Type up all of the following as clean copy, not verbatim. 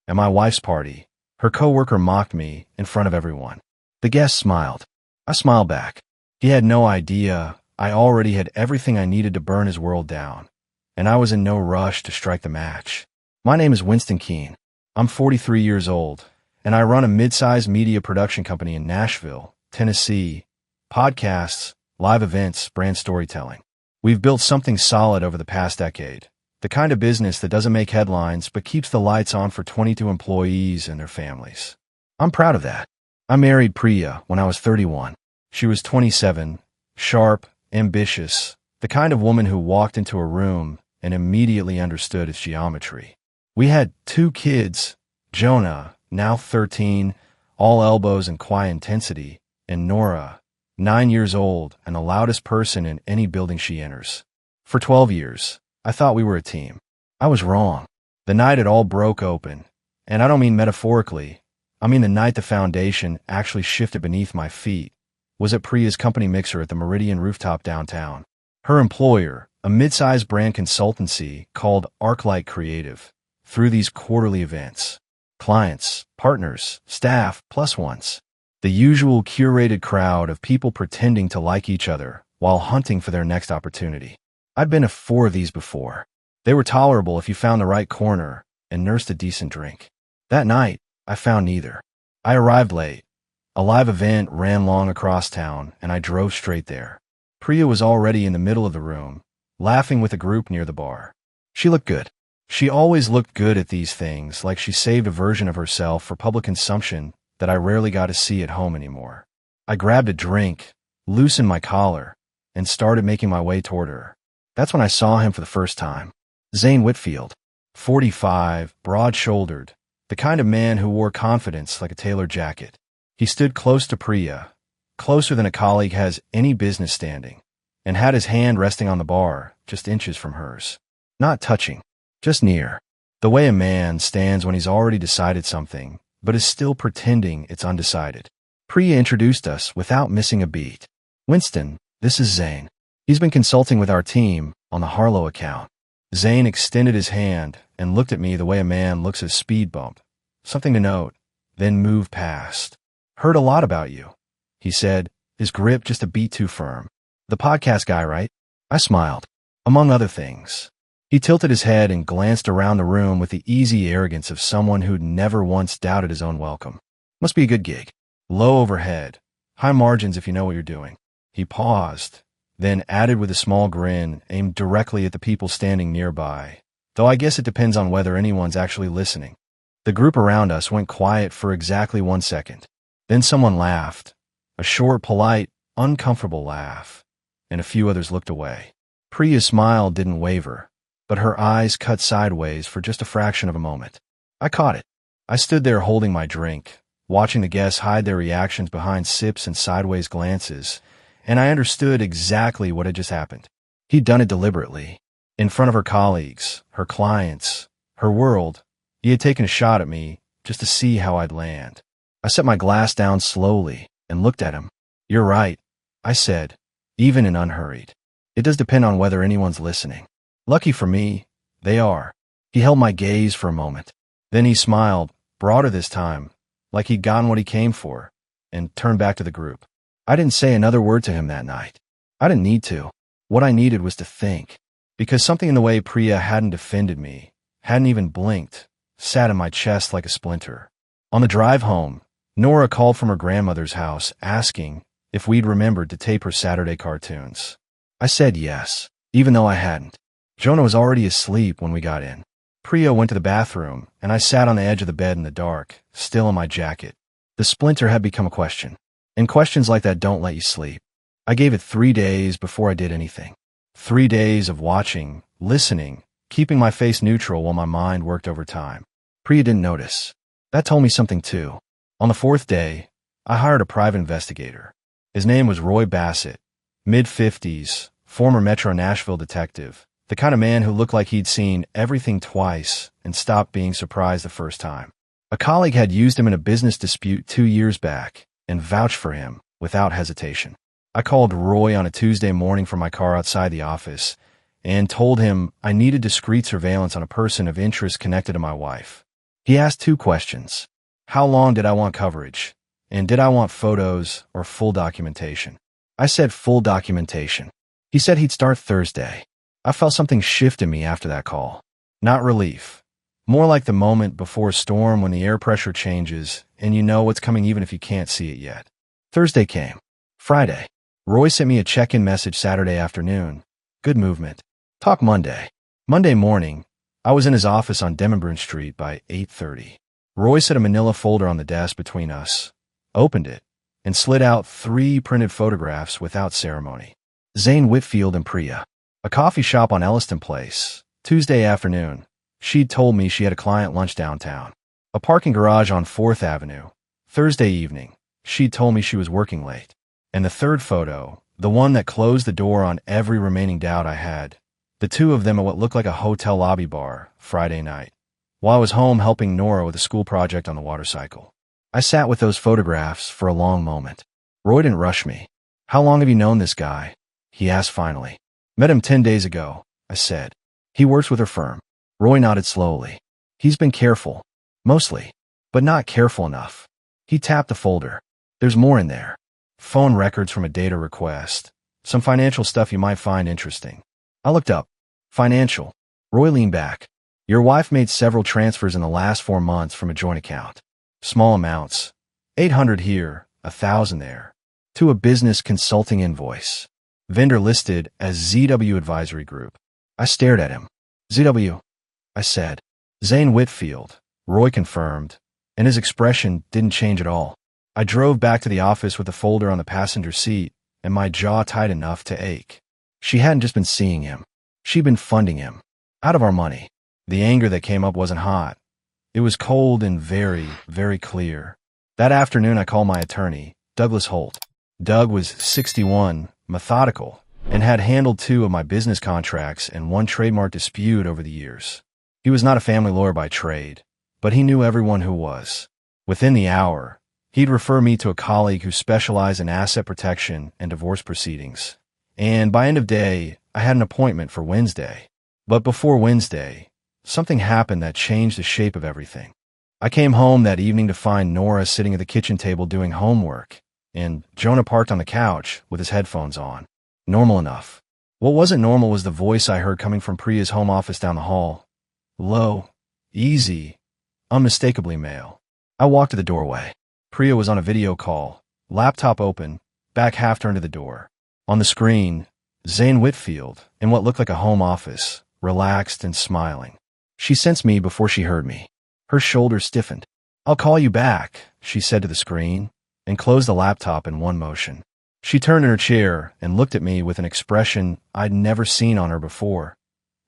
At my wife's party, her coworker mocked me in front of everyone. The guest smiled. I smiled back. He had no idea I already had everything I needed to burn his world down, and I was in no rush to strike the match. My name is Winston Keene. I'm 43 years old, and I run a mid-sized media production company in Nashville, Tennessee. Podcasts, live events, brand storytelling. We've built something solid over the past decade. The kind of business that doesn't make headlines but keeps the lights on for 22 employees and their families. I'm proud of that. I married Priya when I was 31. She was 27, sharp, ambitious, the kind of woman who walked into a room and immediately understood its geometry. We had 2 kids, Jonah, now 13, all elbows and quiet intensity, and Nora, 9 years old and the loudest person in any building she enters. For 12 years, I thought we were a team. I was wrong. The night it all broke open, and I don't mean metaphorically, I mean the night the foundation actually shifted beneath my feet, was at Priya's company mixer at the Meridian rooftop downtown. Her employer, a mid-sized brand consultancy called ArcLight Creative, threw these quarterly events. Clients, partners, staff, plus ones. The usual curated crowd of people pretending to like each other while hunting for their next opportunity. I'd been to 4 of these before. They were tolerable if you found the right corner and nursed a decent drink. That night, I found neither. I arrived late. A live event ran long across town, and I drove straight there. Priya was already in the middle of the room, laughing with a group near the bar. She looked good. She always looked good at these things, like she saved a version of herself for public consumption that I rarely got to see at home anymore. I grabbed a drink, loosened my collar, and started making my way toward her. That's when I saw him for the first time. Zane Whitfield, 45, broad-shouldered, the kind of man who wore confidence like a tailored jacket. He stood close to Priya, closer than a colleague has any business standing, and had his hand resting on the bar, just inches from hers. Not touching, just near. The way a man stands when he's already decided something, but is still pretending it's undecided. Priya introduced us without missing a beat. Winston, this is Zane. He's been consulting with our team on the Harlow account. Zane extended his hand and looked at me the way a man looks at a speed bump. Something to note, then moved past. Heard a lot about you, he said, his grip just a beat too firm. The podcast guy, right? I smiled. Among other things. He tilted his head and glanced around the room with the easy arrogance of someone who'd never once doubted his own welcome. Must be a good gig. Low overhead. High margins if you know what you're doing. He paused, then added with a small grin aimed directly at the people standing nearby, though I guess it depends on whether anyone's actually listening. The group around us went quiet for exactly 1 second. Then someone laughed, a short, polite, uncomfortable laugh, and a few others looked away. Priya's smile didn't waver, but her eyes cut sideways for just a fraction of a moment. I caught it. I stood there holding my drink, watching the guests hide their reactions behind sips and sideways glances, and I understood exactly what had just happened. He'd done it deliberately. In front of her colleagues, her clients, her world, he had taken a shot at me just to see how I'd land. I set my glass down slowly and looked at him. You're right, I said, even and unhurried. It does depend on whether anyone's listening. Lucky for me, they are. He held my gaze for a moment. Then he smiled, broader this time, like he'd gotten what he came for, and turned back to the group. I didn't say another word to him that night. I didn't need to. What I needed was to think, because something in the way Priya hadn't defended me, hadn't even blinked, sat in my chest like a splinter. On the drive home, Nora called from her grandmother's house asking if we'd remembered to tape her Saturday cartoons. I said yes, even though I hadn't. Jonah was already asleep when we got in. Priya went to the bathroom, and I sat on the edge of the bed in the dark, still in my jacket. The splinter had become a question, and questions like that don't let you sleep. I gave it 3 days before I did anything. 3 days of watching, listening, keeping my face neutral while my mind worked overtime. Priya didn't notice. That told me something too. On the 4th day, I hired a private investigator. His name was Roy Bassett, mid-50s, former Metro Nashville detective, the kind of man who looked like he'd seen everything twice and stopped being surprised the first time. A colleague had used him in a business dispute 2 years back and vouched for him without hesitation. I called Roy on a Tuesday morning from my car outside the office and told him I needed discreet surveillance on a person of interest connected to my wife. He asked two questions. How long did I want coverage? And did I want photos or full documentation? I said full documentation. He said he'd start Thursday. I felt something shift in me after that call. Not relief. More like the moment before a storm when the air pressure changes and you know what's coming even if you can't see it yet. Thursday came. Friday. Roy sent me a check-in message Saturday afternoon. Good movement. Talk Monday. Monday morning, I was in his office on Demonburn Street by 8:30. Roy set a manila folder on the desk between us, opened it, and slid out 3 printed photographs without ceremony. Zane Whitfield and Priya. A coffee shop on Elliston Place. Tuesday afternoon. She'd told me she had a client lunch downtown. A parking garage on 4th Avenue. Thursday evening. She'd told me she was working late. And the third photo, the one that closed the door on every remaining doubt I had, the two of them at what looked like a hotel lobby bar, Friday night, while I was home helping Nora with a school project on the water cycle. I sat with those photographs for a long moment. Roy didn't rush me. How long have you known this guy? He asked finally. Met him 10 days ago, I said. He works with her firm. Roy nodded slowly. He's been careful. Mostly. But not careful enough. He tapped the folder. There's more in there. Phone records from a data request. Some financial stuff you might find interesting. I looked up. Financial. Roy leaned back. Your wife made several transfers in the last 4 months from a joint account. Small amounts. 800 here, 1,000 there. To a business consulting invoice. Vendor listed as ZW Advisory Group. I stared at him. ZW, I said. Zane Whitfield, Roy confirmed, and his expression didn't change at all. I drove back to the office with the folder on the passenger seat and my jaw tight enough to ache. She hadn't just been seeing him. She'd been funding him. Out of our money. The anger that came up wasn't hot. It was cold and very, very clear. That afternoon I called my attorney, Douglas Holt. Doug was 61, methodical, and had handled 2 of my business contracts and 1 trademark dispute over the years. He was not a family lawyer by trade, but he knew everyone who was. Within the hour, he'd refer me to a colleague who specialized in asset protection and divorce proceedings. And by end of day, I had an appointment for Wednesday. But before Wednesday, something happened that changed the shape of everything. I came home that evening to find Nora sitting at the kitchen table doing homework, and Jonah parked on the couch with his headphones on. Normal enough. What wasn't normal was the voice I heard coming from Priya's home office down the hall. Low, easy, unmistakably male. I walked to the doorway. Priya was on a video call, laptop open, back half turned to the door. On the screen, Zane Whitfield, in what looked like a home office, relaxed and smiling. She sensed me before she heard me. Her shoulders stiffened. I'll call you back, she said to the screen, and closed the laptop in one motion. She turned in her chair and looked at me with an expression I'd never seen on her before.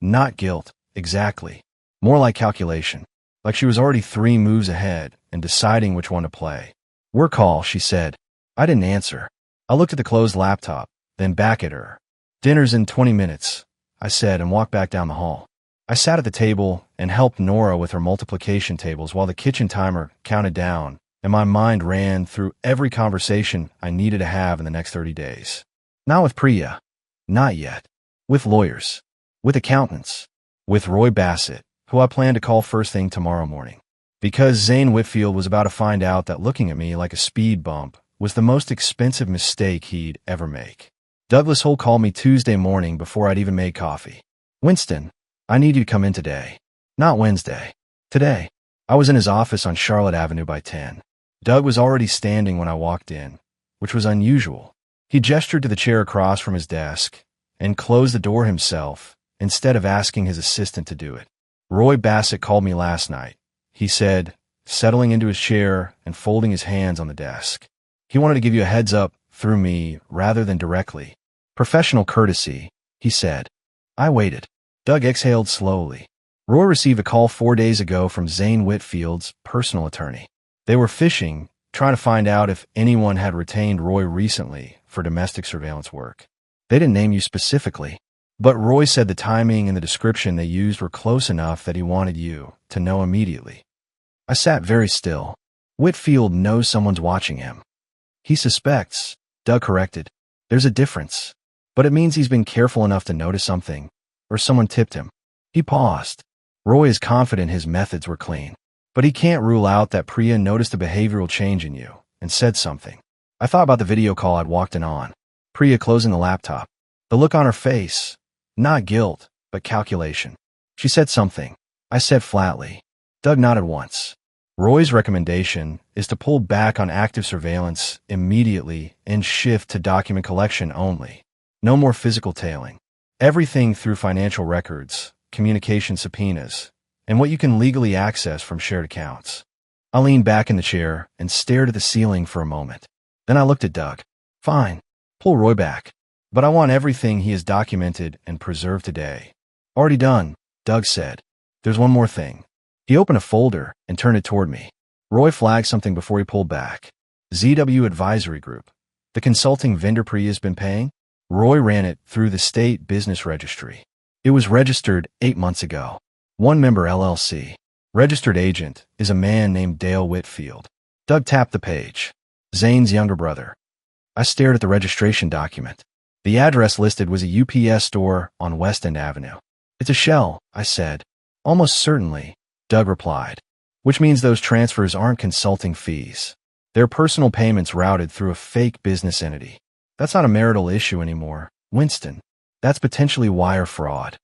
Not guilt, exactly. More like calculation. Like she was already 3 moves ahead and deciding which one to play. Work call, she said. I didn't answer. I looked at the closed laptop, then back at her. Dinner's in 20 minutes, I said, and walked back down the hall. I sat at the table and helped Nora with her multiplication tables while the kitchen timer counted down, and my mind ran through every conversation I needed to have in the next 30 days. Not with Priya. Not yet. With lawyers. With accountants. With Roy Bassett, who I plan to call first thing tomorrow morning. Because Zane Whitfield was about to find out that looking at me like a speed bump was the most expensive mistake he'd ever make. Douglas Holt called me Tuesday morning before I'd even made coffee. Winston, I need you to come in today. Not Wednesday. Today. I was in his office on Charlotte Avenue by 10. Doug was already standing when I walked in, which was unusual. He gestured to the chair across from his desk and closed the door himself instead of asking his assistant to do it. Roy Bassett called me last night, he said, settling into his chair and folding his hands on the desk. He wanted to give you a heads up through me rather than directly. Professional courtesy, he said. I waited. Doug exhaled slowly. Roy received a call 4 days ago from Zane Whitfield's personal attorney. They were fishing, trying to find out if anyone had retained Roy recently for domestic surveillance work. They didn't name you specifically, but Roy said the timing and the description they used were close enough that he wanted you to know immediately. I sat very still. Whitfield knows someone's watching him. He suspects, Doug corrected. There's a difference, but it means he's been careful enough to notice something, or someone tipped him. He paused. Roy is confident his methods were clean. But he can't rule out that Priya noticed a behavioral change in you and said something. I thought about the video call I'd walked in on. Priya closing the laptop. The look on her face. Not guilt, but calculation. She said something. I said flatly. Doug nodded once. Roy's recommendation is to pull back on active surveillance immediately and shift to document collection only. No more physical tailing. Everything through financial records, communication subpoenas, and what you can legally access from shared accounts. I leaned back in the chair and stared at the ceiling for a moment. Then I looked at Doug. Fine. Pull Roy back. But I want everything he has documented and preserved today. Already done, Doug said. There's one more thing. He opened a folder and turned it toward me. Roy flagged something before he pulled back. ZW Advisory Group. The consulting vendor Priya's been paying? Roy ran it through the state business registry. It was registered 8 months ago. One member LLC. Registered agent is a man named Dale Whitfield. Doug tapped the page. Zane's younger brother. I stared at the registration document. The address listed was a UPS store on West End Avenue. It's a shell, I said. Almost certainly, Doug replied. Which means those transfers aren't consulting fees. They're personal payments routed through a fake business entity. That's not a marital issue anymore, Winston. That's potentially wire fraud.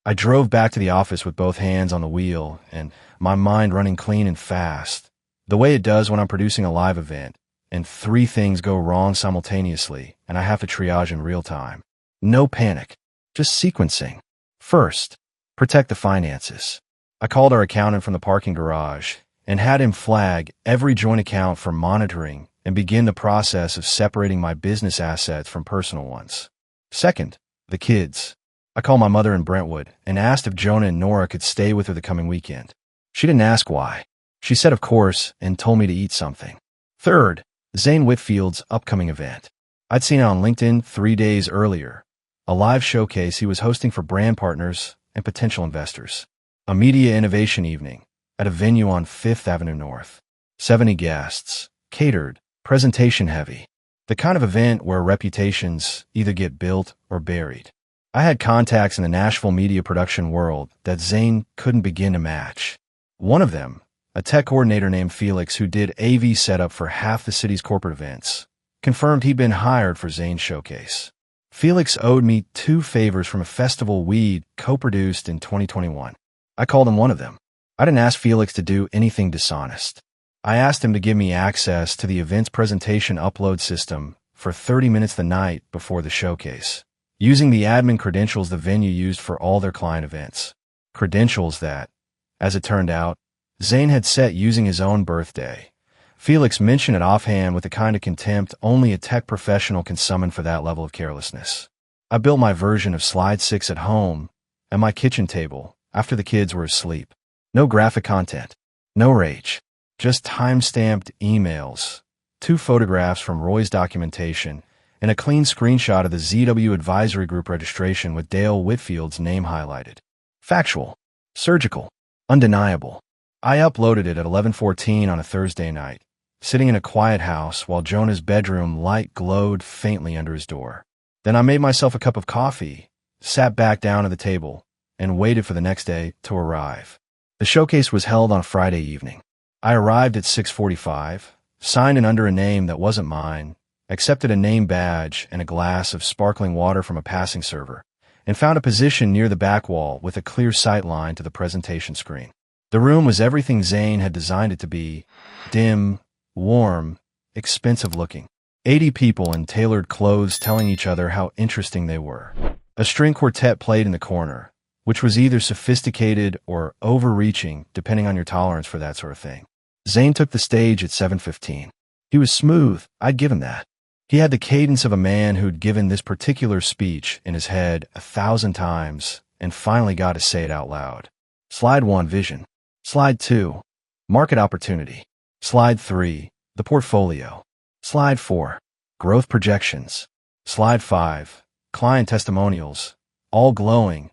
I drove back to the office with both hands on the wheel and my mind running clean and fast, the way it does when I'm producing a live event, and 3 things go wrong simultaneously and I have to triage in real time. No panic, just sequencing. First, protect the finances. I called our accountant from the parking garage and had him flag every joint account for monitoring and begin the process of separating my business assets from personal ones. Second, the kids. I called my mother in Brentwood and asked if Jonah and Nora could stay with her the coming weekend. She didn't ask why. She said of course and told me to eat something. Third, Zane Whitfield's upcoming event. I'd seen it on LinkedIn 3 days earlier, a live showcase he was hosting for brand partners and potential investors. A media innovation evening at a venue on 5th Avenue North. 70 guests, catered, presentation heavy. The kind of event where reputations either get built or buried. I had contacts in the Nashville media production world that Zane couldn't begin to match. One of them, a tech coordinator named Felix who did AV setup for half the city's corporate events, confirmed he'd been hired for Zane's showcase. Felix owed me 2 favors from a festival we'd co-produced in 2021. I called him one of them. I didn't ask Felix to do anything dishonest. I asked him to give me access to the event's presentation upload system for 30 minutes the night before the showcase, using the admin credentials the venue used for all their client events. Credentials that, as it turned out, Zane had set using his own birthday. Felix mentioned it offhand with the kind of contempt only a tech professional can summon for that level of carelessness. I built my version of Slide 6 at home, at my kitchen table, after the kids were asleep. No graphic content. No rage. Just time-stamped emails, 2 photographs from Roy's documentation, and a clean screenshot of the ZW Advisory Group registration with Dale Whitfield's name highlighted. Factual. Surgical. Undeniable. I uploaded it at 11:14 on a Thursday night, sitting in a quiet house while Jonah's bedroom light glowed faintly under his door. Then I made myself a cup of coffee, sat back down at the table, and waited for the next day to arrive. The showcase was held on Friday evening. I arrived at 6:45, signed in under a name that wasn't mine, accepted a name badge and a glass of sparkling water from a passing server, and found a position near the back wall with a clear sight line to the presentation screen. The room was everything Zane had designed it to be: dim, warm, expensive looking. 80 people in tailored clothes telling each other how interesting they were. A string quartet played in the corner, which was either sophisticated or overreaching depending on your tolerance for that sort of thing. Zane took the stage at 7:15. He was smooth, I'd give him that. He had the cadence of a man who'd given this particular speech in his head 1,000 times and finally got to say it out loud. Slide 1, vision. Slide 2, market opportunity. Slide 3, the portfolio. Slide 4, growth projections. Slide 5, client testimonials, all glowing,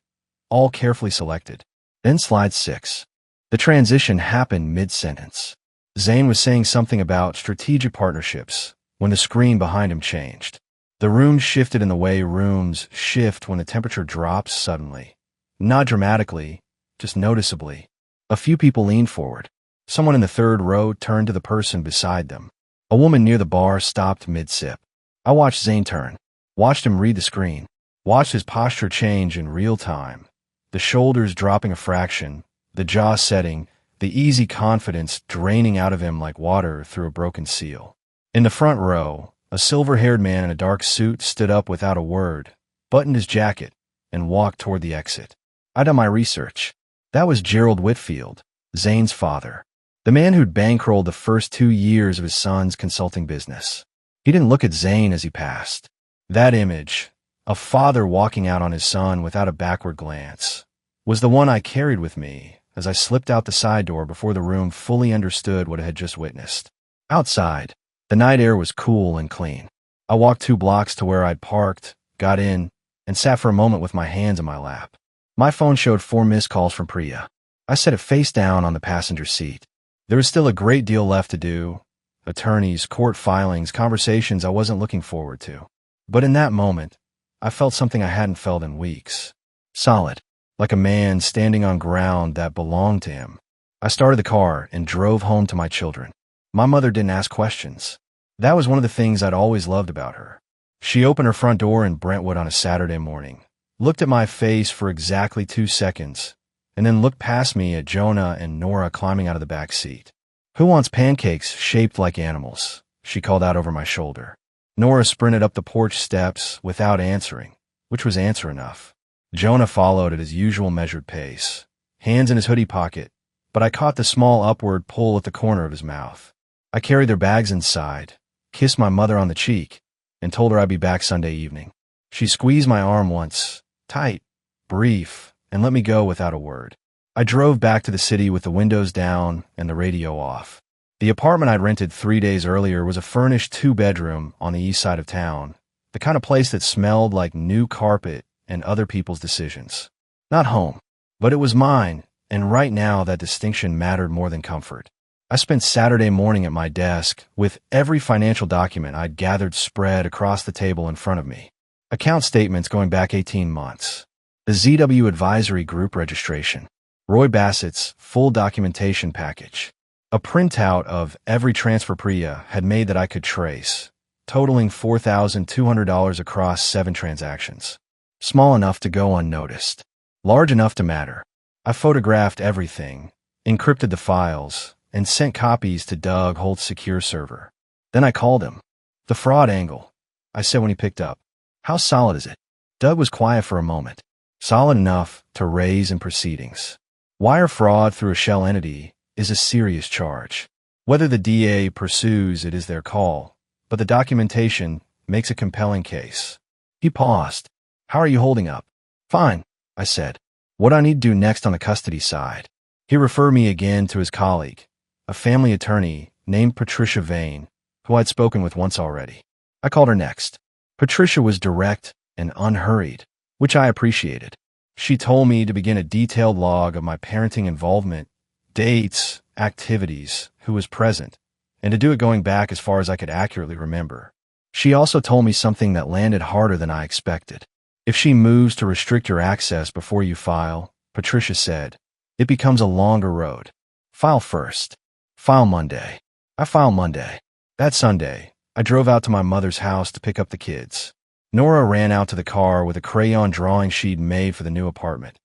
all carefully selected. Then slide 6. The transition happened mid-sentence. Zane was saying something about strategic partnerships when the screen behind him changed. The room shifted in the way rooms shift when the temperature drops suddenly. Not dramatically, just noticeably. A few people leaned forward. Someone in the third row turned to the person beside them. A woman near the bar stopped mid-sip. I watched Zane turn, watched him read the screen, watched his posture change in real time, the shoulders dropping a fraction, the jaw setting, the easy confidence draining out of him like water through a broken seal. In the front row, a silver-haired man in a dark suit stood up without a word, buttoned his jacket, and walked toward the exit. I'd done my research. That was Gerald Whitfield, Zane's father, the man who'd bankrolled the first 2 years of his son's consulting business. He didn't look at Zane as he passed. That image, a father walking out on his son without a backward glance, was the one I carried with me as I slipped out the side door before the room fully understood what it had just witnessed. Outside, the night air was cool and clean. I walked 2 blocks to where I'd parked, got in, and sat for a moment with my hands in my lap. My phone showed 4 missed calls from Priya. I set it face down on the passenger seat. There was still a great deal left to do. Attorneys, court filings, conversations I wasn't looking forward to. But in that moment, I felt something I hadn't felt in weeks. Solid, like a man standing on ground that belonged to him. I started the car and drove home to my children. My mother didn't ask questions. That was one of the things I'd always loved about her. She opened her front door in Brentwood on a Saturday morning, looked at my face for exactly 2 seconds, and then looked past me at Jonah and Nora climbing out of the back seat. "Who wants pancakes shaped like animals?" she called out over my shoulder. Nora sprinted up the porch steps without answering, which was answer enough. Jonah followed at his usual measured pace, hands in his hoodie pocket, but I caught the small upward pull at the corner of his mouth. I carried their bags inside, kissed my mother on the cheek, and told her I'd be back Sunday evening. She squeezed my arm once, tight, brief, and let me go without a word. I drove back to the city with the windows down and the radio off. The apartment I'd rented 3 days earlier was a furnished 2-bedroom on the east side of town, the kind of place that smelled like new carpet and other people's decisions. Not home, but it was mine, and right now that distinction mattered more than comfort. I spent Saturday morning at my desk with every financial document I'd gathered spread across the table in front of me. Account statements going back 18 months. The ZW Advisory Group registration. Roy Bassett's full documentation package. A printout of every transfer Priya had made that I could trace, totaling $4,200 across 7 transactions. Small enough to go unnoticed. Large enough to matter. I photographed everything, encrypted the files, and sent copies to Doug Holt's secure server. Then I called him. "The fraud angle," I said when he picked up. "How solid is it?" Doug was quiet for a moment. "Solid enough to raise in proceedings. Wire fraud through a shell entity is a serious charge. Whether the DA pursues it is their call, but the documentation makes a compelling case." He paused. "How are you holding up?" "Fine," I said. "What do I need to do next on the custody side?" He referred me again to his colleague, a family attorney named Patricia Vane, who I'd spoken with once already. I called her next. Patricia was direct and unhurried, which I appreciated. She told me to begin a detailed log of my parenting involvement, dates, activities, who was present, and to do it going back as far as I could accurately remember. She also told me something that landed harder than I expected. "If she moves to restrict your access before you file," Patricia said, "it becomes a longer road. File first. File Monday." I filed Monday. That Sunday, I drove out to my mother's house to pick up the kids. Nora ran out to the car with a crayon drawing she'd made for the new apartment.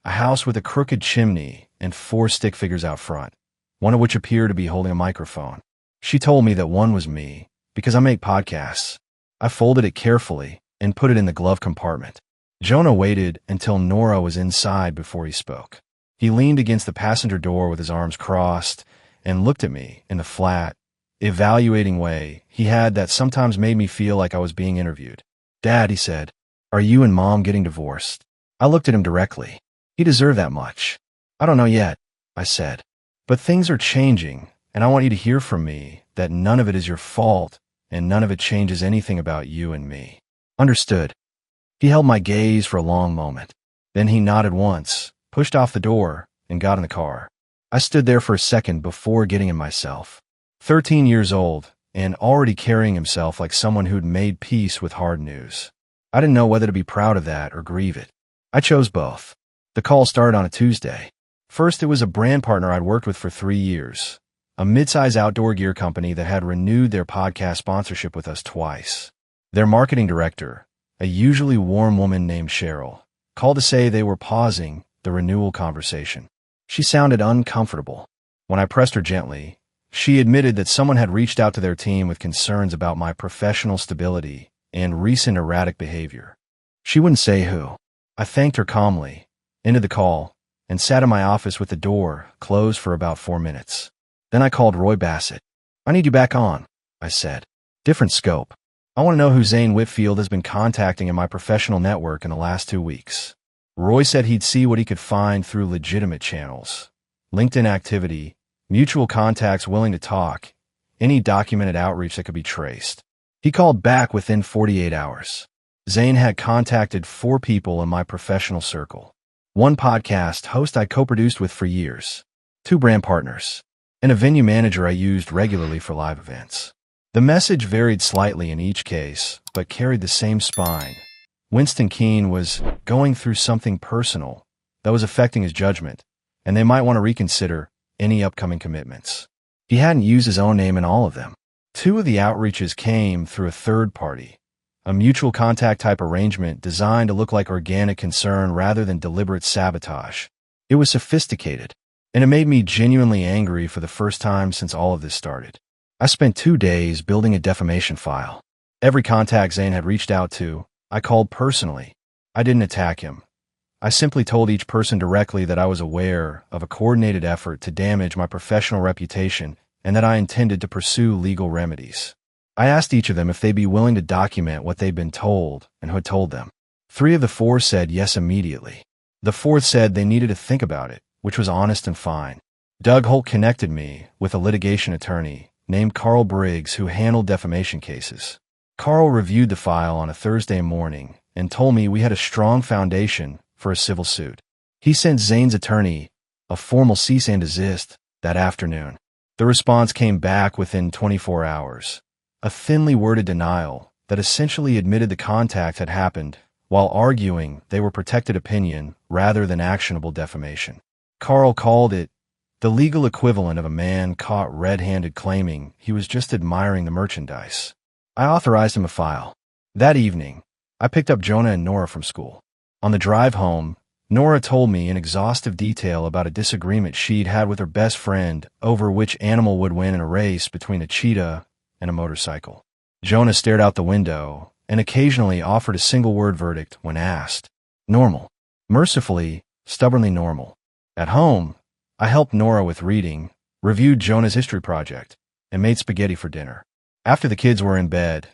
A house with a crooked chimney and 4 stick figures out front, one of which appeared to be holding a microphone. She told me that one was me, because I make podcasts. I folded it carefully and put it in the glove compartment. Jonah waited until Nora was inside before he spoke. He leaned against the passenger door with his arms crossed and looked at me in the flat, evaluating way he had that sometimes made me feel like I was being interviewed. "Dad," he said, "are you and Mom getting divorced?" I looked at him directly. He deserved that much. "I don't know yet," I said. "But things are changing, and I want you to hear from me that none of it is your fault, and none of it changes anything about you and me." "Understood." He held my gaze for a long moment. Then he nodded once, pushed off the door, and got in the car. I stood there for a second before getting in myself. 13 years old, and already carrying himself like someone who'd made peace with hard news. I didn't know whether to be proud of that or grieve it. I chose both. The call started on a Tuesday. First, it was a brand partner I'd worked with for 3 years, a mid-size outdoor gear company that had renewed their podcast sponsorship with us twice. Their marketing director, a usually warm woman named Cheryl, called to say they were pausing the renewal conversation. She sounded uncomfortable. When I pressed her gently, she admitted that someone had reached out to their team with concerns about my professional stability and recent erratic behavior. She wouldn't say who. I thanked her calmly, ended the call, and sat in my office with the door closed for about 4 minutes. Then I called Roy Bassett. "I need you back on," I said. "Different scope. I want to know who Zane Whitfield has been contacting in my professional network in the last 2 weeks." Roy said he'd see what he could find through legitimate channels. LinkedIn activity, mutual contacts willing to talk, any documented outreach that could be traced. He called back within 48 hours. Zane had contacted 4 people in my professional circle. 1 podcast host I co-produced with for years, 2 brand partners, and a venue manager I used regularly for live events. The message varied slightly in each case, but carried the same spine. Winston Keene was going through something personal that was affecting his judgment, and they might want to reconsider any upcoming commitments. He hadn't used his own name in all of them. 2 of the outreaches came through a third party, a mutual contact type arrangement designed to look like organic concern rather than deliberate sabotage. It was sophisticated, and it made me genuinely angry for the first time since all of this started. I spent 2 days building a defamation file. Every contact Zane had reached out to, I called personally. I didn't attack him. I simply told each person directly that I was aware of a coordinated effort to damage my professional reputation and that I intended to pursue legal remedies. I asked each of them if they'd be willing to document what they'd been told and who had told them. 3 of the 4 said yes immediately. The 4th said they needed to think about it, which was honest and fine. Doug Holt connected me with a litigation attorney named Carl Briggs who handled defamation cases. Carl reviewed the file on a Thursday morning and told me we had a strong foundation for a civil suit. He sent Zane's attorney a formal cease and desist that afternoon. The response came back within 24 hours, a thinly worded denial that essentially admitted the contact had happened while arguing they were protected opinion rather than actionable defamation. Carl called it the legal equivalent of a man caught red-handed claiming he was just admiring the merchandise. I authorized him a file. That evening, I picked up Jonah and Nora from school. On the drive home, Nora told me in exhaustive detail about a disagreement she'd had with her best friend over which animal would win in a race between a cheetah and a motorcycle. Jonah stared out the window and occasionally offered a single-word verdict when asked. Normal. Mercifully, stubbornly normal. At home, I helped Nora with reading, reviewed Jonah's history project, and made spaghetti for dinner. After the kids were in bed,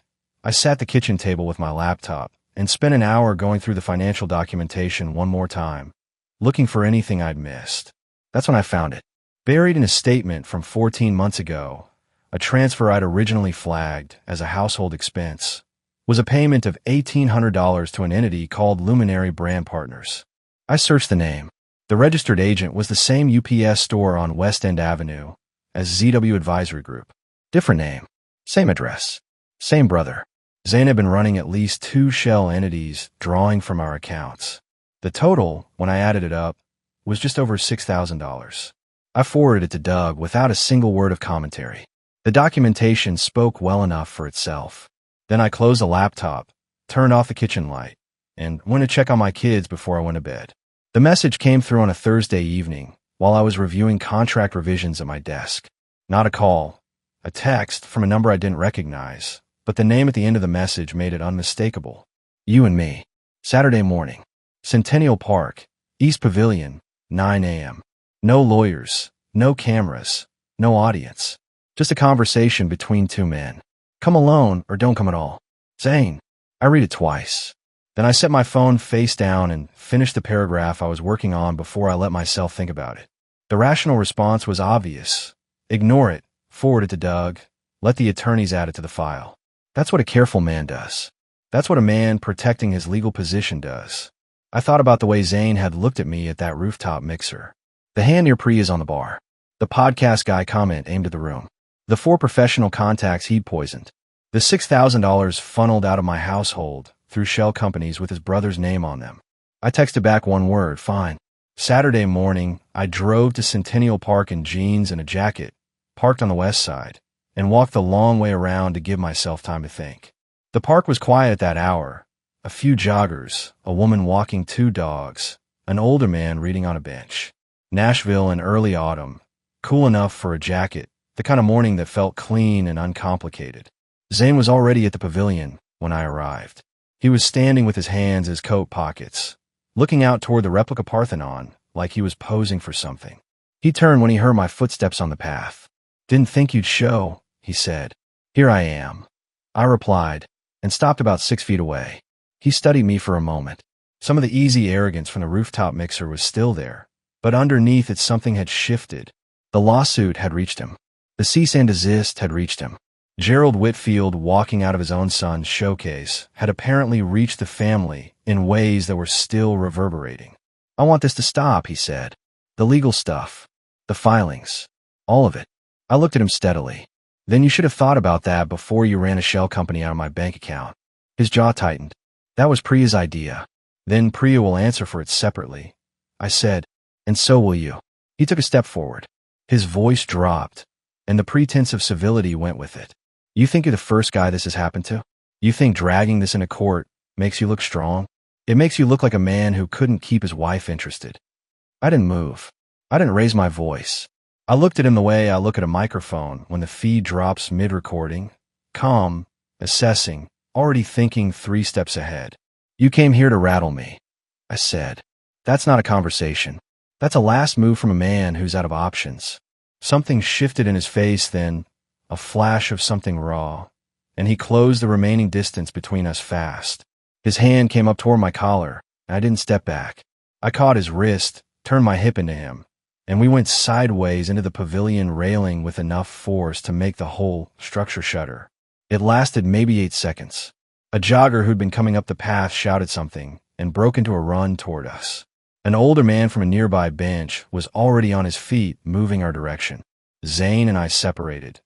I sat at the kitchen table with my laptop and spent an hour going through the financial documentation one more time, looking for anything I'd missed. That's when I found it. Buried in a statement from 14 months ago, a transfer I'd originally flagged as a household expense was a payment of $1,800 to an entity called Luminary Brand Partners. I searched the name. The registered agent was the same UPS store on West End Avenue as ZW Advisory Group. Different name. Same address. Same brother. Zane had been running at least 2 shell entities drawing from our accounts. The total, when I added it up, was just over $6,000. I forwarded it to Doug without a single word of commentary. The documentation spoke well enough for itself. Then I closed the laptop, turned off the kitchen light, and went to check on my kids before I went to bed. The message came through on a Thursday evening while I was reviewing contract revisions at my desk. Not a call. A text from a number I didn't recognize, but the name at the end of the message made it unmistakable. You and me. Saturday morning. Centennial Park, East Pavilion, 9 a.m. No lawyers, no cameras, no audience. Just a conversation between 2 men. Come alone or don't come at all. Zane. I read it twice. Then I set my phone face down and finished the paragraph I was working on before I let myself think about it. The rational response was obvious. Ignore it. Forward it to Doug. Let the attorneys add it to the file. That's what a careful man does. That's what a man protecting his legal position does. I thought about the way Zane had looked at me at that rooftop mixer. The hand near Pri is on the bar. The podcast guy comment aimed at the room. The 4 professional contacts he'd poisoned. The $6,000 funneled out of my household through shell companies with his brother's name on them. I texted back one word, fine. Saturday morning, I drove to Centennial Park in jeans and a jacket, parked on the west side, and walked the long way around to give myself time to think. The park was quiet at that hour. A few joggers, a woman walking two dogs, an older man reading on a bench. Nashville in early autumn, cool enough for a jacket, the kind of morning that felt clean and uncomplicated. Zane was already at the pavilion when I arrived. He was standing with his hands in his coat pockets, looking out toward the replica Parthenon like he was posing for something. He turned when he heard my footsteps on the path. "Didn't think you'd show," he said. "Here I am," I replied, and stopped about 6 feet away. He studied me for a moment. Some of the easy arrogance from the rooftop mixer was still there, but underneath it something had shifted. The lawsuit had reached him. The cease and desist had reached him. Gerald Whitfield, walking out of his own son's showcase, had apparently reached the family in ways that were still reverberating. "I want this to stop," he said. "The legal stuff, the filings, all of it." I looked at him steadily. "Then you should have thought about that before you ran a shell company out of my bank account." His jaw tightened. "That was Priya's idea. Then Priya will answer for it separately," I said, "and so will you." He took a step forward. His voice dropped, and the pretense of civility went with it. "You think you're the first guy this has happened to? You think dragging this into court makes you look strong? It makes you look like a man who couldn't keep his wife interested." I didn't move. I didn't raise my voice. I looked at him the way I look at a microphone when the feed drops mid-recording, calm, assessing, already thinking 3 steps ahead. "You came here to rattle me," I said. "That's not a conversation. That's a last move from a man who's out of options." Something shifted in his face then, a flash of something raw, and he closed the remaining distance between us fast. His hand came up toward my collar, and I didn't step back. I caught his wrist, turned my hip into him, and we went sideways into the pavilion railing with enough force to make the whole structure shudder. It lasted maybe 8 seconds. A jogger who'd been coming up the path shouted something and broke into a run toward us. An older man from a nearby bench was already on his feet, moving our direction. Zane and I separated.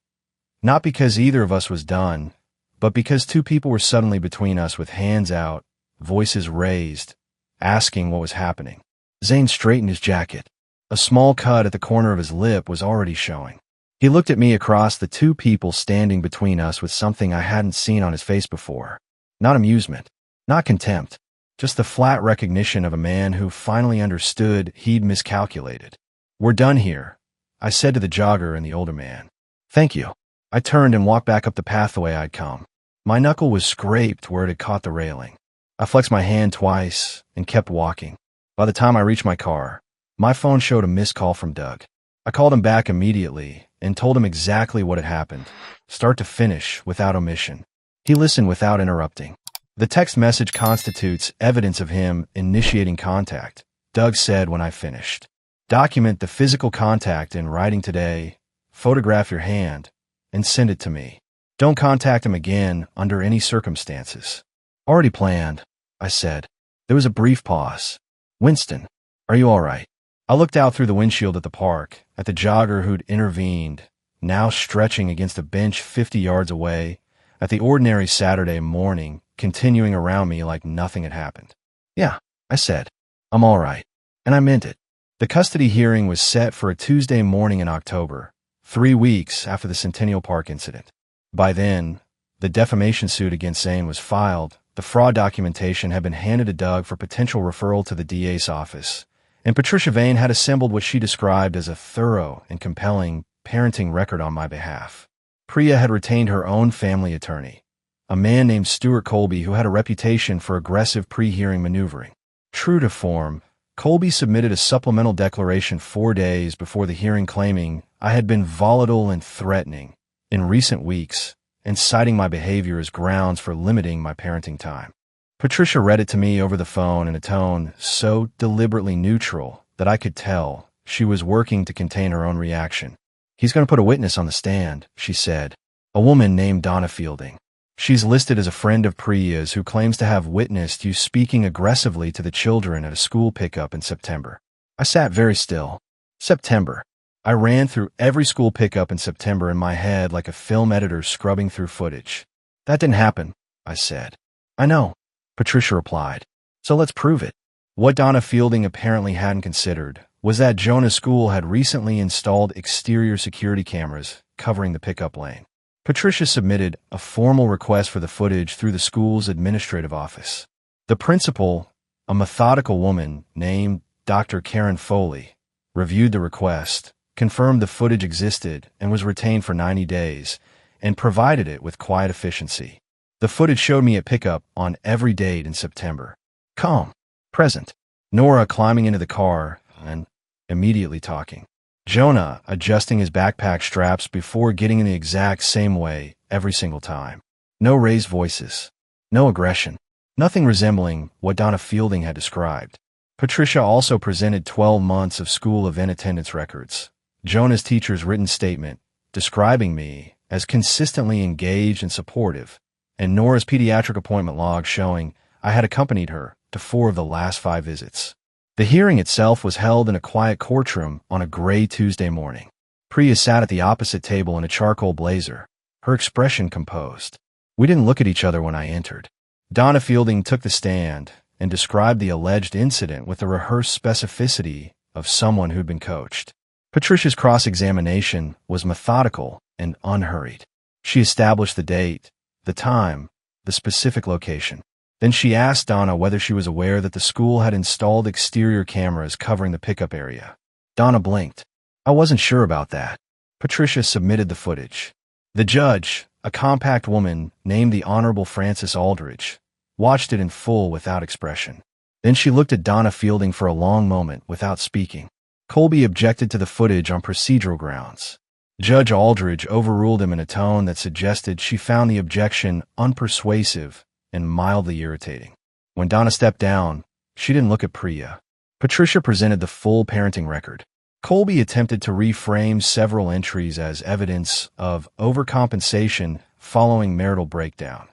Not because either of us was done, but because 2 people were suddenly between us with hands out, voices raised, asking what was happening. Zane straightened his jacket. A small cut at the corner of his lip was already showing. He looked at me across the 2 people standing between us with something I hadn't seen on his face before. Not amusement, not contempt, just the flat recognition of a man who finally understood he'd miscalculated. "We're done here," I said to the jogger and the older man. "Thank you." I turned and walked back up the path the way I'd come. My knuckle was scraped where it had caught the railing. I flexed my hand twice and kept walking. By the time I reached my car, my phone showed a missed call from Doug. I called him back immediately and told him exactly what had happened, start to finish, without omission. He listened without interrupting. "The text message constitutes evidence of him initiating contact," Doug said when I finished. "Document the physical contact in writing today, photograph your hand, and send it to me. Don't contact him again under any circumstances." "Already planned," I said. There was a brief pause. "Winston, are you all right?" I looked out through the windshield at the park, at the jogger who'd intervened, now stretching against a bench 50 yards away, at the ordinary Saturday morning continuing around me like nothing had happened. "Yeah," I said. "I'm all right." And I meant it. The custody hearing was set for a Tuesday morning in October, 3 weeks after the Centennial Park incident. By then, the defamation suit against Zane was filed, the fraud documentation had been handed to Doug for potential referral to the DA's office, and Patricia Vane had assembled what she described as a thorough and compelling parenting record on my behalf. Priya had retained her own family attorney, a man named Stuart Colby who had a reputation for aggressive pre-hearing maneuvering. True to form, Colby submitted a supplemental declaration 4 days before the hearing claiming I had been volatile and threatening in recent weeks and citing my behavior as grounds for limiting my parenting time. Patricia read it to me over the phone in a tone so deliberately neutral that I could tell she was working to contain her own reaction. "He's going to put a witness on the stand," she said, "a woman named Donna Fielding. She's listed as a friend of Priya's who claims to have witnessed you speaking aggressively to the children at a school pickup in September." I sat very still. September. I ran through every school pickup in September in my head like a film editor scrubbing through footage. "That didn't happen," I said. "I know," Patricia replied. "So let's prove it." What Donna Fielding apparently hadn't considered was that Jonah's school had recently installed exterior security cameras covering the pickup lane. Patricia submitted a formal request for the footage through the school's administrative office. The principal, a methodical woman named Dr. Karen Foley, reviewed the request, confirmed the footage existed and was retained for 90 days, and provided it with quiet efficiency. The footage showed me at pickup on every date in September. Calm, present, Nora climbing into the car and immediately talking. Jonah adjusting his backpack straps before getting in the exact same way every single time. No raised voices. No aggression. Nothing resembling what Donna Fielding had described. Patricia also presented 12 months of school event attendance records. Jonah's teacher's written statement describing me as consistently engaged and supportive, and Nora's pediatric appointment log showing I had accompanied her to 4 of the last 5 visits. The hearing itself was held in a quiet courtroom on a gray Tuesday morning. Priya sat at the opposite table in a charcoal blazer, her expression composed. We didn't look at each other when I entered. Donna Fielding took the stand and described the alleged incident with the rehearsed specificity of someone who'd been coached. Patricia's cross-examination was methodical and unhurried. She established the date, the time, the specific location. Then she asked Donna whether she was aware that the school had installed exterior cameras covering the pickup area. Donna blinked. I wasn't sure about that. Patricia submitted the footage. The judge, a compact woman named the Honorable Frances Aldridge, watched it in full without expression. Then she looked at Donna Fielding for a long moment without speaking. Colby objected to the footage on procedural grounds. Judge Aldridge overruled him in a tone that suggested she found the objection unpersuasive and mildly irritating. When Donna stepped down, she didn't look at Priya. Patricia presented the full parenting record. Colby attempted to reframe several entries as evidence of overcompensation following marital breakdown,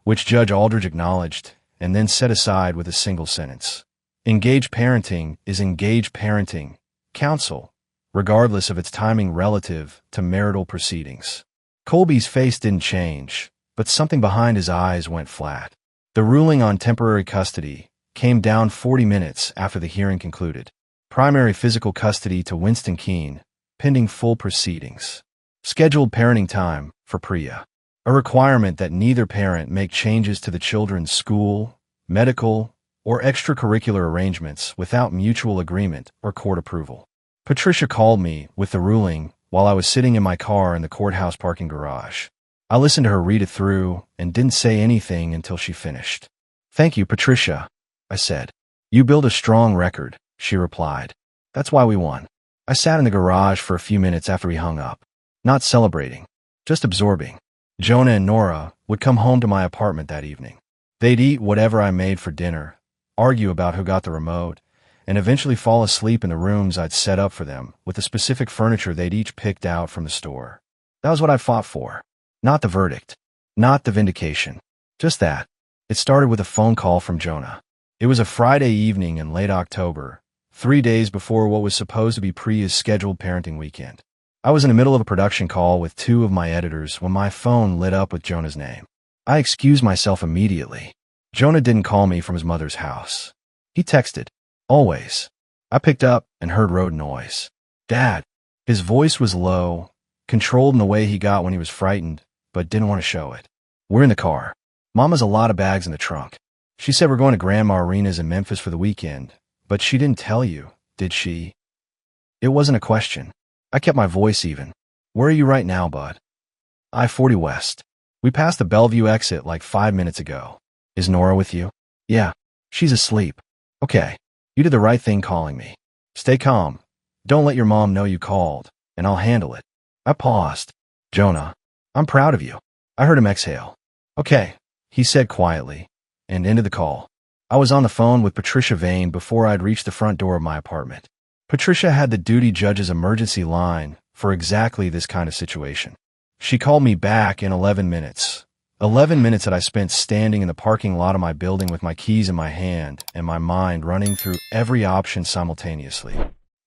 which Judge Aldridge acknowledged and then set aside with a single sentence. Engaged parenting is engaged parenting, counsel, regardless of its timing relative to marital proceedings. Colby's face didn't change, but something behind his eyes went flat. The ruling on temporary custody came down 40 minutes after the hearing concluded. Primary physical custody to Winston Keene, pending full proceedings. Scheduled parenting time for Priya. A requirement that neither parent make changes to the children's school, medical, or extracurricular arrangements without mutual agreement or court approval. Patricia called me with the ruling while I was sitting in my car in the courthouse parking garage. I listened to her read it through and didn't say anything until she finished. Thank you, Patricia, I said. You build a strong record, she replied. That's why we won. I sat in the garage for a few minutes after we hung up, not celebrating, just absorbing. Jonah and Nora would come home to my apartment that evening. They'd eat whatever I made for dinner, argue about who got the remote, and eventually fall asleep in the rooms I'd set up for them with the specific furniture they'd each picked out from the store. That was what I fought for. Not the verdict. Not the vindication. Just that. It started with a phone call from Jonah. It was a Friday evening in late October, 3 days before what was supposed to be Priya's scheduled parenting weekend. I was in the middle of a production call with 2 of my editors when my phone lit up with Jonah's name. I excused myself immediately. Jonah didn't call me from his mother's house. He texted. Always. I picked up and heard road noise. Dad. His voice was low, controlled in the way he got when he was frightened, but didn't want to show it. We're in the car. Mama's a lot of bags in the trunk. She said we're going to Grandma Arena's in Memphis for the weekend, but she didn't tell you, did she? It wasn't a question. I kept my voice even. Where are you right now, bud? I-40 West. We passed the Bellevue exit like 5 minutes ago. Is Nora with you? Yeah. She's asleep. Okay. You did the right thing calling me. Stay calm. Don't let your mom know you called, and I'll handle it. I paused. Jonah, I'm proud of you. I heard him exhale. Okay, he said quietly, and ended the call. I was on the phone with Patricia Vane before I'd reached the front door of my apartment. Patricia had the duty judge's emergency line for exactly this kind of situation. She called me back in 11 minutes. 11 minutes that I spent standing in the parking lot of my building with my keys in my hand and my mind running through every option simultaneously.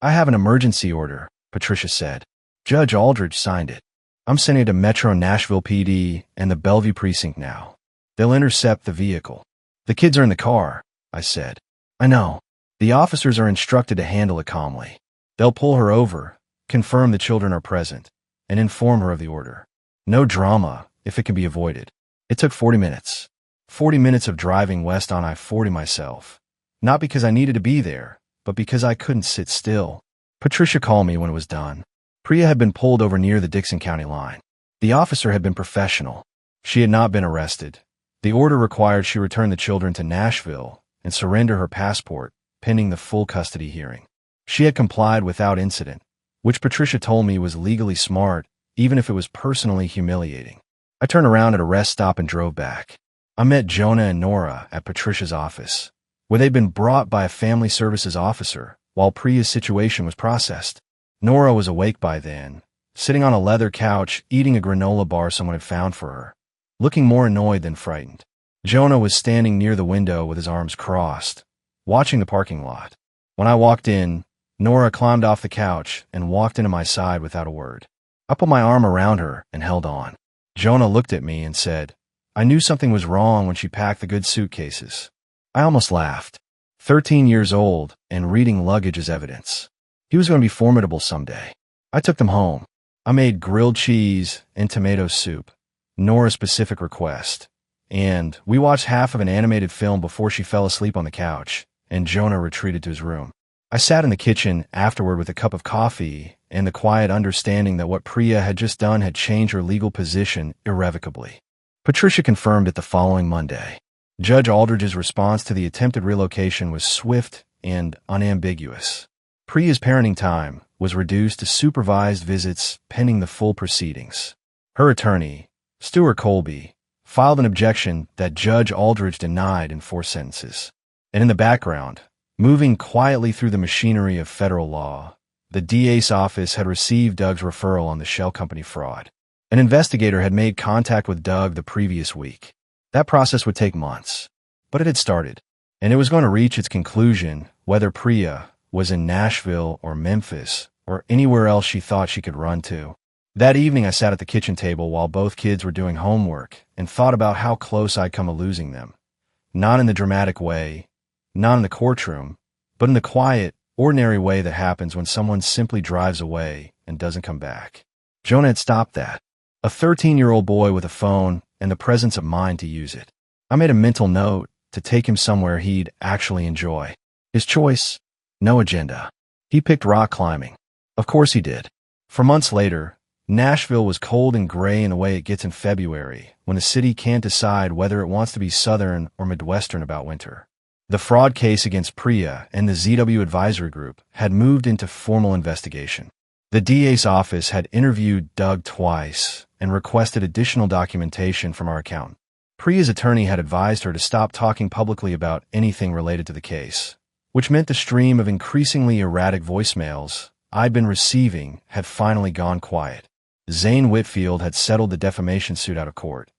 I have an emergency order, Patricia said. Judge Aldridge signed it. I'm sending it to Metro Nashville PD and the Bellevue precinct now. They'll intercept the vehicle. The kids are in the car, I said. I know. The officers are instructed to handle it calmly. They'll pull her over, confirm the children are present, and inform her of the order. No drama, if it can be avoided. It took 40 minutes. 40 minutes of driving west on I-40 myself. Not because I needed to be there, but because I couldn't sit still. Patricia called me when it was done. Priya had been pulled over near the Dixon County line. The officer had been professional. She had not been arrested. The order required she return the children to Nashville and surrender her passport, pending the full custody hearing. She had complied without incident, which Patricia told me was legally smart, even if it was personally humiliating. I turned around at a rest stop and drove back. I met Jonah and Nora at Patricia's office, where they'd been brought by a family services officer while Priya's situation was processed. Nora was awake by then, sitting on a leather couch eating a granola bar someone had found for her, looking more annoyed than frightened. Jonah was standing near the window with his arms crossed, watching the parking lot. When I walked in, Nora climbed off the couch and walked into my side without a word. I put my arm around her and held on. Jonah looked at me and said, "I knew something was wrong when she packed the good suitcases." I almost laughed. 13 years old and reading luggage as evidence. He was going to be formidable someday. I took them home. I made grilled cheese and tomato soup, Nora's specific request, and we watched half of an animated film before she fell asleep on the couch, and Jonah retreated to his room. I sat in the kitchen afterward with a cup of coffee and the quiet understanding that what Priya had just done had changed her legal position irrevocably. Patricia confirmed it the following Monday. Judge Aldridge's response to the attempted relocation was swift and unambiguous. Priya's parenting time was reduced to supervised visits pending the full proceedings. Her attorney, Stuart Colby, filed an objection that Judge Aldridge denied in 4 sentences. And in the background, moving quietly through the machinery of federal law, the DA's office had received Doug's referral on the shell company fraud. An investigator had made contact with Doug the previous week. That process would take months, but it had started, and it was going to reach its conclusion whether Priya was in Nashville or Memphis or anywhere else she thought she could run to. That evening I sat at the kitchen table while both kids were doing homework and thought about how close I'd come to losing them. Not in the dramatic way, not in the courtroom, but in the quiet, ordinary way that happens when someone simply drives away and doesn't come back. Jonah had stopped that. A 13-year-old boy with a phone and the presence of mind to use it. I made a mental note to take him somewhere he'd actually enjoy. His choice? No agenda. He picked rock climbing. Of course he did. For months later, Nashville was cold and gray in the way it gets in February, when the city can't decide whether it wants to be southern or midwestern about winter. The fraud case against Priya and the ZW Advisory Group had moved into formal investigation. The DA's office had interviewed Doug twice and requested additional documentation from our accountant. Priya's attorney had advised her to stop talking publicly about anything related to the case, which meant the stream of increasingly erratic voicemails I'd been receiving had finally gone quiet. Zane Whitfield had settled the defamation suit out of court.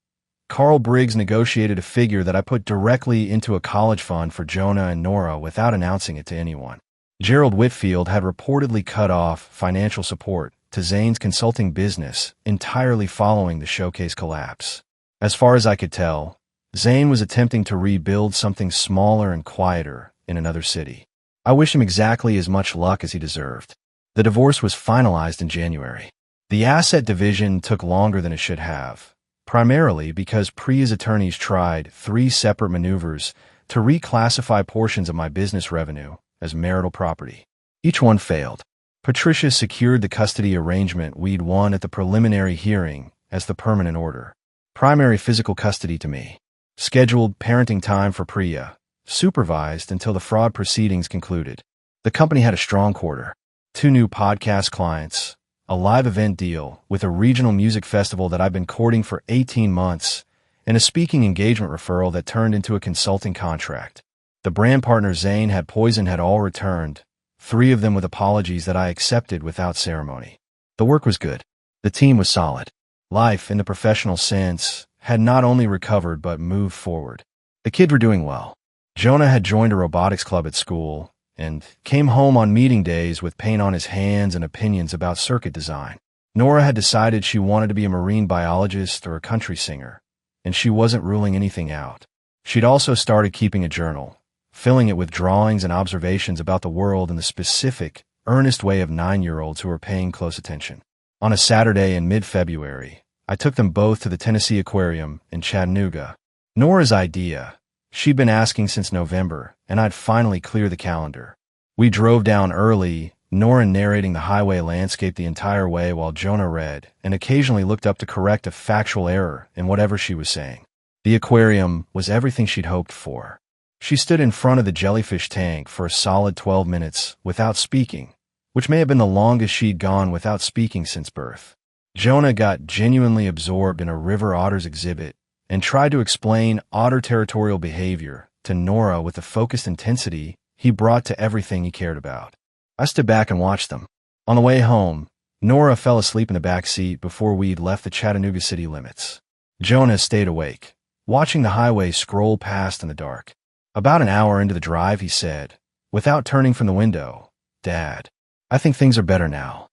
Carl Briggs negotiated a figure that I put directly into a college fund for Jonah and Nora without announcing it to anyone. Gerald Whitfield had reportedly cut off financial support to Zane's consulting business entirely following the showcase collapse. As far as I could tell, Zane was attempting to rebuild something smaller and quieter in another city. I wish him exactly as much luck as he deserved. The divorce was finalized in January. The asset division took longer than it should have, primarily because Priya's attorneys tried 3 separate maneuvers to reclassify portions of my business revenue as marital property. Each one failed. Patricia secured the custody arrangement we'd won at the preliminary hearing as the permanent order. Primary physical custody to me. Scheduled parenting time for Priya. Supervised until the fraud proceedings concluded. The company had a strong quarter. 2 new podcast clients, a live event deal with a regional music festival that I've been courting for 18 months, and a speaking engagement referral that turned into a consulting contract. The brand partner Zane had poisoned had all returned, 3 of them with apologies that I accepted without ceremony. The work was good. The team was solid. Life, in the professional sense, had not only recovered but moved forward. The kids were doing well. Jonah had joined a robotics club at school and came home on meeting days with paint on his hands and opinions about circuit design. Nora had decided she wanted to be a marine biologist or a country singer, and she wasn't ruling anything out. She'd also started keeping a journal, filling it with drawings and observations about the world in the specific, earnest way of 9-year-olds who were paying close attention. On a Saturday in mid-February, I took them both to the Tennessee Aquarium in Chattanooga. Nora's idea. She'd been asking since November, and I'd finally clear the calendar. We drove down early, Nora narrating the highway landscape the entire way while Jonah read, and occasionally looked up to correct a factual error in whatever she was saying. The aquarium was everything she'd hoped for. She stood in front of the jellyfish tank for a solid 12 minutes without speaking, which may have been the longest she'd gone without speaking since birth. Jonah got genuinely absorbed in a river otters exhibit and tried to explain otter territorial behavior to Nora with the focused intensity he brought to everything he cared about. I stood back and watched them. On the way home, Nora fell asleep in the back seat before we'd left the Chattanooga city limits. Jonah stayed awake, watching the highway scroll past in the dark. About an hour into the drive, he said, without turning from the window, "Dad, I think things are better now."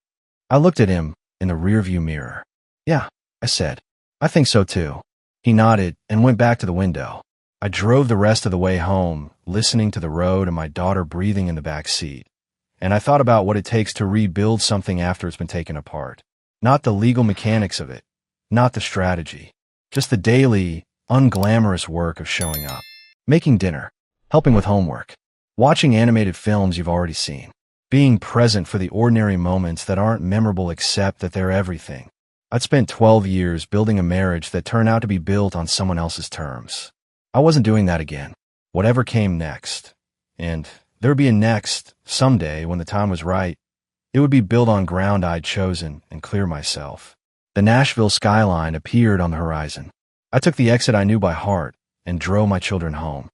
I looked at him in the rearview mirror. "Yeah," I said. "I think so too." He nodded and went back to the window. I drove the rest of the way home, listening to the road and my daughter breathing in the back seat. And I thought about what it takes to rebuild something after it's been taken apart. Not the legal mechanics of it, not the strategy, just the daily, unglamorous work of showing up, making dinner, helping with homework, watching animated films you've already seen, being present for the ordinary moments that aren't memorable except that they're everything. I'd spent 12 years building a marriage that turned out to be built on someone else's terms. I wasn't doing that again, whatever came next. And there would be a next, someday, when the time was right. It would be built on ground I'd chosen and clear myself. The Nashville skyline appeared on the horizon. I took the exit I knew by heart and drove my children home.